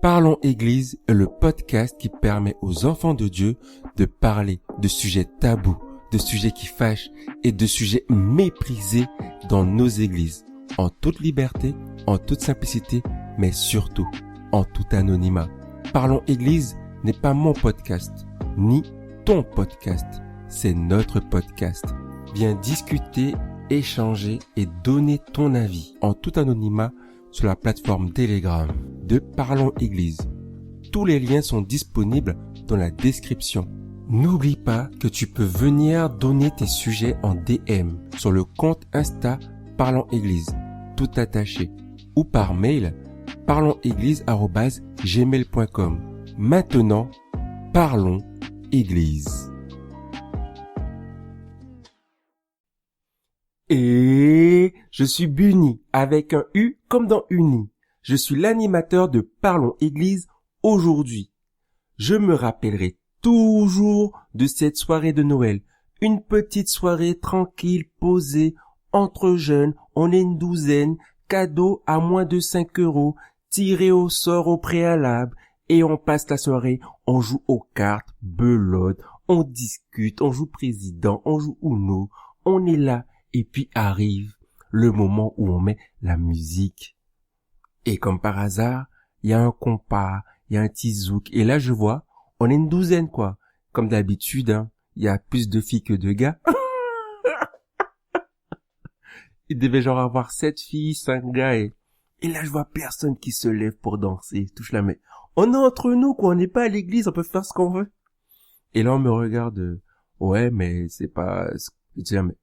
Parlons Église est le podcast qui permet aux enfants de Dieu de parler de sujets tabous, de sujets qui fâchent et de sujets méprisés dans nos églises, en toute liberté, en toute simplicité, mais surtout en tout anonymat. Parlons Église n'est pas mon podcast, ni ton podcast, c'est notre podcast. Viens discuter, échanger et donner ton avis en tout anonymat sur la plateforme Telegram de Parlons Église. Tous les liens sont disponibles dans la description. N'oublie pas que tu peux venir donner tes sujets en DM sur le compte Insta Parlons Église, tout attaché, ou par mail parlonséglise@gmail.com. Maintenant, parlons Église. Et je suis Bunny, avec un U comme dans Uni. Je suis l'animateur de Parlons Église aujourd'hui. Je me rappellerai toujours de cette soirée de Noël. Une petite soirée tranquille, posée, entre jeunes, on est une douzaine, cadeau à moins de 5 €, tiré au sort au préalable, et on passe la soirée, on joue aux cartes, belote, on discute, on joue président, on joue Uno, on est là. Et puis arrive le moment où on met la musique. Et comme par hasard, il y a un compas, il y a un petit zouk. Et là, je vois, on est une douzaine, quoi. Comme d'habitude, hein, il y a plus de filles que de gars. Il devait genre avoir 7 filles, 5 gars. Et là, je vois personne qui se lève pour danser. Touche la main. On est entre nous, quoi. On n'est pas à l'église, on peut faire ce qu'on veut. Et là, on me regarde. Ouais, mais c'est pas... Je dis, mais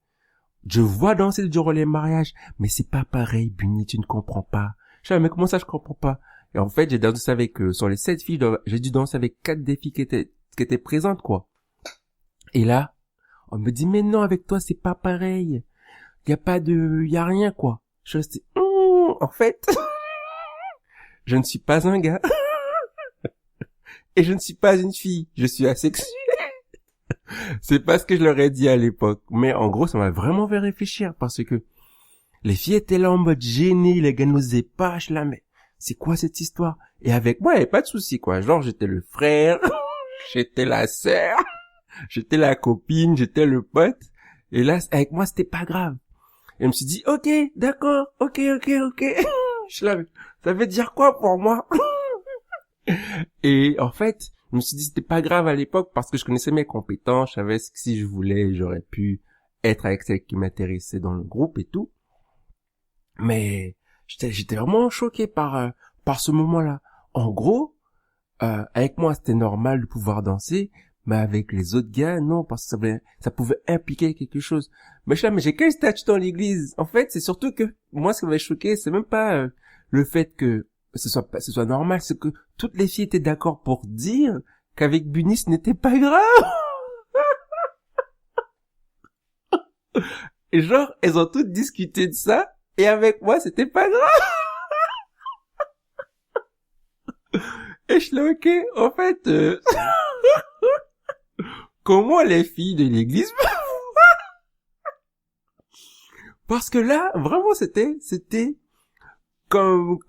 je vois danser durant les mariages, mais c'est pas pareil, Bunny, tu ne comprends pas. Je dis, mais comment ça, je comprends pas? Et en fait, j'ai dansé avec, sur les 7 filles, j'ai dû danser avec 4 des filles qui étaient présentes, quoi. Et là, on me dit, mais non, avec toi, c'est pas pareil. Y a rien, quoi. Je restais, en fait, je ne suis pas un gars. Et je ne suis pas une fille. Je suis asexué. C'est pas ce que je leur ai dit à l'époque. Mais en gros, ça m'a vraiment fait réfléchir parce que les filles étaient là en mode gênées, les gars nous épachent là, mais c'est quoi cette histoire? Et avec moi, il n'y avait pas de souci, quoi. Genre, j'étais le frère, j'étais la sœur, j'étais la copine, j'étais le pote. Et là, avec moi, c'était pas grave. Et je me suis dit, ok, d'accord, ok. Je suis là, ça veut dire quoi pour moi? Et en fait, je me suis dit c'était pas grave à l'époque parce que je connaissais mes compétences, je savais que si je voulais, j'aurais pu être avec celle qui m'intéressait dans le groupe et tout. Mais j'étais vraiment choqué par ce moment-là. En gros, avec moi c'était normal de pouvoir danser, mais avec les autres gars non, parce que ça pouvait impliquer quelque chose. Mais j'ai quel statut dans l'église? En fait, c'est surtout que moi ce qui m'avait choqué, c'est même pas le fait que ce soit normal, c'est que toutes les filles étaient d'accord pour dire qu'avec Bunny ce n'était pas grave. Et genre, elles ont toutes discuté de ça, et avec moi c'était pas grave. Et je suis là, ok, en fait, comment les filles de l'église? Parce que là, vraiment c'était comme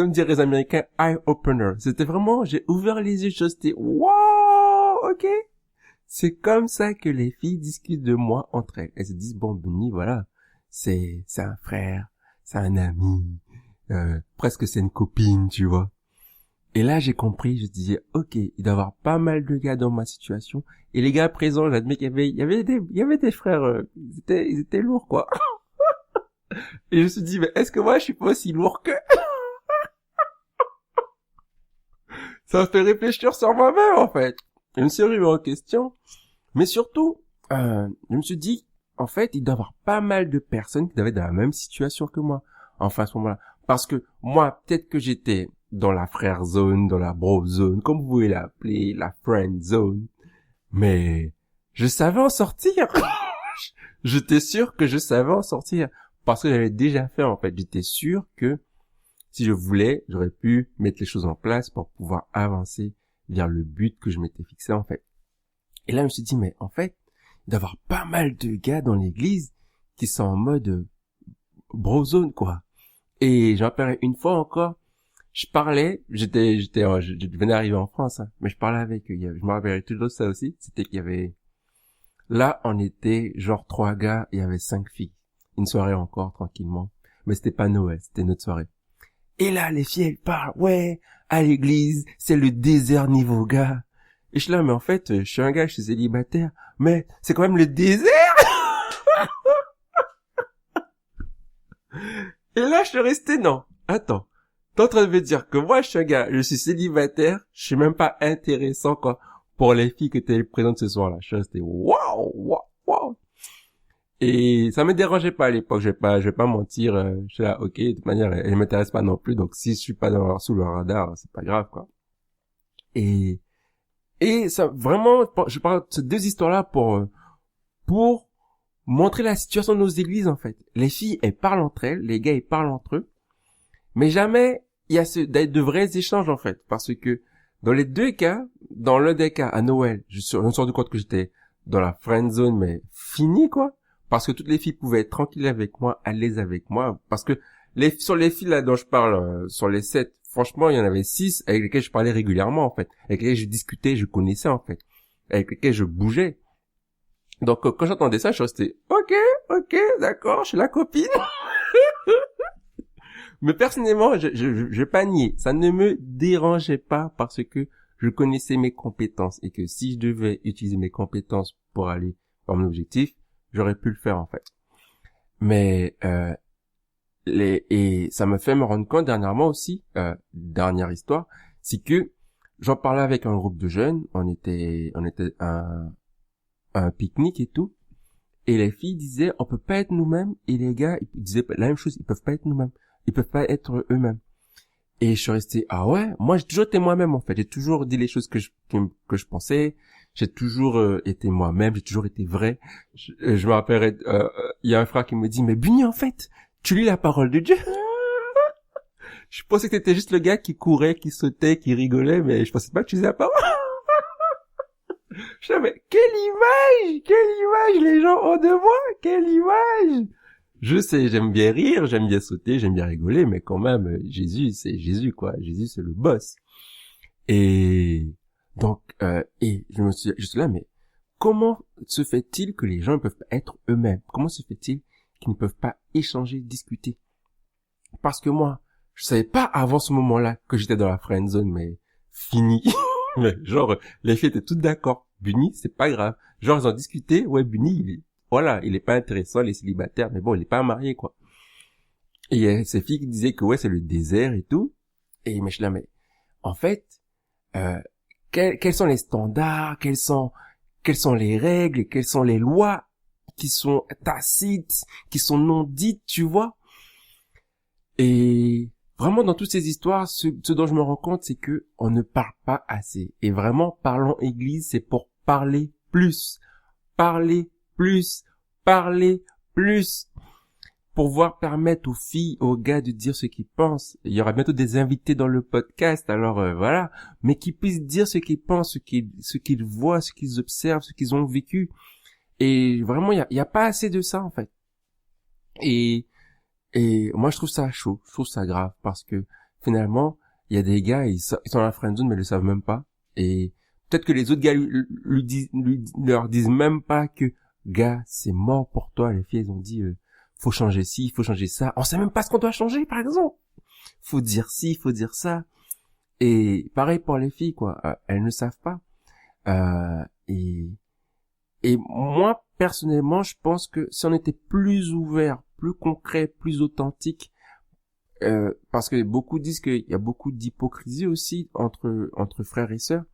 diraient les Américains, eye opener. C'était vraiment, j'ai ouvert les yeux, j'étais, wow, ok. C'est comme ça que les filles discutent de moi entre elles. Elles se disent, bon, Bunny, voilà, c'est un frère, c'est un ami, presque c'est une copine, tu vois. Et là, j'ai compris, je disais, ok, il doit y avoir pas mal de gars dans ma situation. Et les gars présents, j'admets qu'il y avait des frères, ils étaient lourds, quoi. Et je me suis dit, mais est-ce que moi, je suis pas aussi lourd que... Ça me fait réfléchir sur moi-même, en fait. Je me suis remis en question. Mais surtout, je me suis dit, en fait, il doit y avoir pas mal de personnes qui doivent être dans la même situation que moi. Enfin, à ce moment-là. Parce que moi, peut-être que j'étais dans la frère zone, dans la bro zone, comme vous pouvez l'appeler, la friend zone. Mais je savais en sortir. J'étais sûr que je savais en sortir. Parce que j'avais déjà fait, en fait. J'étais sûr que si je voulais, j'aurais pu mettre les choses en place pour pouvoir avancer vers le but que je m'étais fixé, en fait. Et là, je me suis dit, mais en fait, il doit y avoir pas mal de gars dans l'église qui sont en mode brozone, quoi. Et j'en parlais une fois encore, je parlais, je venais d'arriver en France, hein, mais je parlais avec eux. Je me rappellerai toujours ça aussi. C'était qu'il y avait, là, on était genre 3 gars, il y avait 5 filles. Une soirée encore, tranquillement. Mais c'était pas Noël, c'était notre soirée. Et là, les filles, elles parlent, ouais, à l'église, c'est le désert niveau gars. Et je suis là, mais en fait, je suis un gars, je suis célibataire, mais c'est quand même le désert. Et là, je suis resté, non, attends. T'es en train de me dire que moi, je suis un gars, je suis célibataire, je suis même pas intéressant, quoi, pour les filles que t'es présentes ce soir-là. Je suis resté, waouh, waouh, waouh. Et ça me dérangeait pas à l'époque, je vais pas mentir, je suis là, ok, de toute manière, elle m'intéresse pas non plus, donc si je suis pas sous le radar, c'est pas grave, quoi. Et, et ça, vraiment, je parle de ces deux histoires-là pour montrer la situation de nos églises, en fait. Les filles, elles parlent entre elles, les gars, ils parlent entre eux, mais jamais il y a de vrais échanges, en fait, parce que dans les deux cas, dans l'un des cas, à Noël, je me suis rendu compte que j'étais dans la friend zone, mais fini, quoi. Parce que toutes les filles pouvaient être tranquilles avec moi, à l'aise avec moi. Parce que sur les filles là dont je parle, sur les 7, franchement, il y en avait 6 avec lesquelles je parlais régulièrement, en fait. Avec lesquelles je discutais, je connaissais, en fait. Avec lesquelles je bougeais. Donc, quand j'entendais ça, je restais, ok, d'accord, je suis la copine. Mais personnellement, je pas nier. Ça ne me dérangeait pas parce que je connaissais mes compétences et que si je devais utiliser mes compétences pour aller vers mon objectif, j'aurais pu le faire, en fait. Mais et ça me fait me rendre compte dernièrement aussi, dernière histoire, c'est que j'en parlais avec un groupe de jeunes, on était à un pique-nique et tout, et les filles disaient on peut pas être nous-mêmes, et les gars ils disaient la même chose, ils peuvent pas être nous-mêmes, ils peuvent pas être eux-mêmes. Et je suis resté, ah ouais, moi j'ai toujours été moi-même, en fait, j'ai toujours dit les choses que je pensais, j'ai toujours été moi-même, j'ai toujours été vrai. Je me rappellerai, il y a un frère qui me dit, mais Bunny, en fait, tu lis la parole de Dieu. Je pensais que t'étais juste le gars qui courait, qui sautait, qui rigolait, mais je pensais pas que tu lisais la parole. Je disais, mais quelle image les gens ont de moi, quelle image. Je sais, j'aime bien rire, j'aime bien sauter, j'aime bien rigoler, mais quand même, Jésus, c'est Jésus, quoi. Jésus, c'est le boss. Et donc, et je suis là, mais comment se fait-il que les gens ne peuvent pas être eux-mêmes? Comment se fait-il qu'ils ne peuvent pas échanger, discuter? Parce que moi, je savais pas avant ce moment-là que j'étais dans la friend zone, mais fini. Mais genre, les filles étaient toutes d'accord. Bunny, c'est pas grave. Genre, ils ont discuté, ouais, Bunny, il est pas intéressant, il est célibataire, mais bon, il est pas marié, quoi. Et il y a ces filles qui disaient que ouais, c'est le désert et tout. Et mais je suis là, mais en fait, quels sont les standards, quelles sont les règles, quelles sont les lois qui sont tacites, qui sont non dites, tu vois. Et vraiment, dans toutes ces histoires, ce dont je me rends compte, c'est que on ne parle pas assez. Et vraiment, parlons église, c'est pour parler plus. Parler plus. Parler plus. Pour pouvoir permettre aux filles, aux gars de dire ce qu'ils pensent. Il y aura bientôt des invités dans le podcast, alors voilà. Mais qui puissent dire ce qu'ils pensent, ce qu'ils voient, ce qu'ils observent, ce qu'ils ont vécu. Et vraiment, il y a pas assez de ça, en fait. Et moi, je trouve ça chaud, je trouve ça grave, parce que finalement, il y a des gars, ils sont dans la friendzone, mais ils le savent même pas. Et peut-être que les autres gars leur disent même pas que, gars, c'est mort pour toi. Les filles, elles ont dit, faut changer ci, faut changer ça. On sait même pas ce qu'on doit changer, par exemple. Faut dire ci, faut dire ça. Et pareil pour les filles, quoi. Elles ne savent pas. Et moi, personnellement, je pense que si on était plus ouvert, plus concret, plus authentique, parce que beaucoup disent qu'il y a beaucoup d'hypocrisie aussi entre frères et sœurs,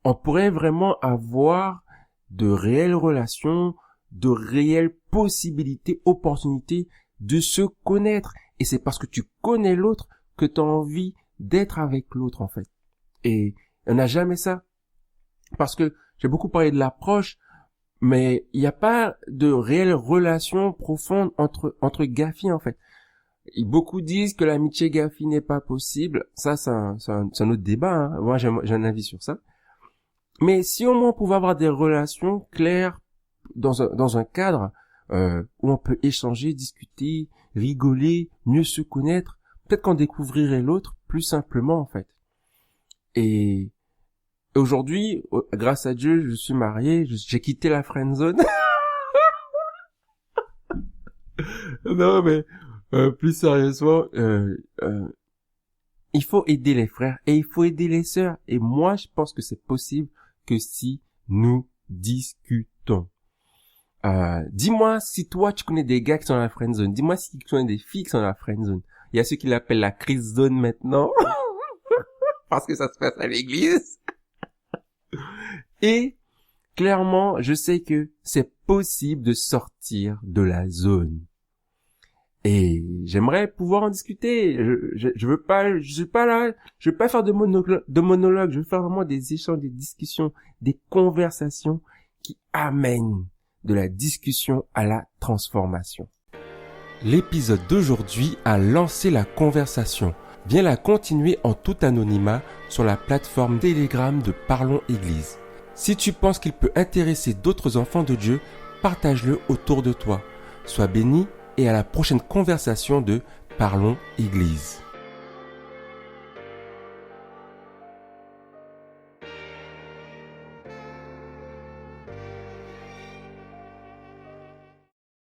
on pourrait vraiment avoir de réelles relations, de réelles possibilités, opportunités de se connaître. Et c'est parce que tu connais l'autre que tu as envie d'être avec l'autre, en fait. Et on n'a jamais ça. Parce que j'ai beaucoup parlé de l'approche, mais il n'y a pas de réelle relation profonde entre gars-filles, en fait. Et beaucoup disent que l'amitié gars-fille n'est pas possible. Ça, c'est un autre débat, hein. Moi, j'ai un avis sur ça. Mais si au moins on pouvait avoir des relations claires dans un cadre où on peut échanger, discuter, rigoler, mieux se connaître, peut-être qu'on découvrirait l'autre plus simplement, en fait. Et aujourd'hui, grâce à Dieu, je suis marié, j'ai quitté la friendzone. Non, mais plus sérieusement, il faut aider les frères et il faut aider les sœurs. Et moi, je pense que c'est possible que si nous discutons. Dis-moi si toi, tu connais des gars qui sont dans la friendzone. Dis-moi si tu connais des filles qui sont dans la friendzone. Il y a ceux qui l'appellent la crise zone maintenant. Parce que ça se passe à l'église. Et clairement, je sais que c'est possible de sortir de la zone. Et j'aimerais pouvoir en discuter. Je veux pas, je suis pas là, je veux pas faire de monologue, je veux faire vraiment des échanges, des discussions, des conversations qui amènent de la discussion à la transformation. L'épisode d'aujourd'hui a lancé la conversation. Viens la continuer en tout anonymat sur la plateforme Telegram de Parlons Église. Si tu penses qu'il peut intéresser d'autres enfants de Dieu, partage-le autour de toi. Sois béni et à la prochaine conversation de Parlons Église.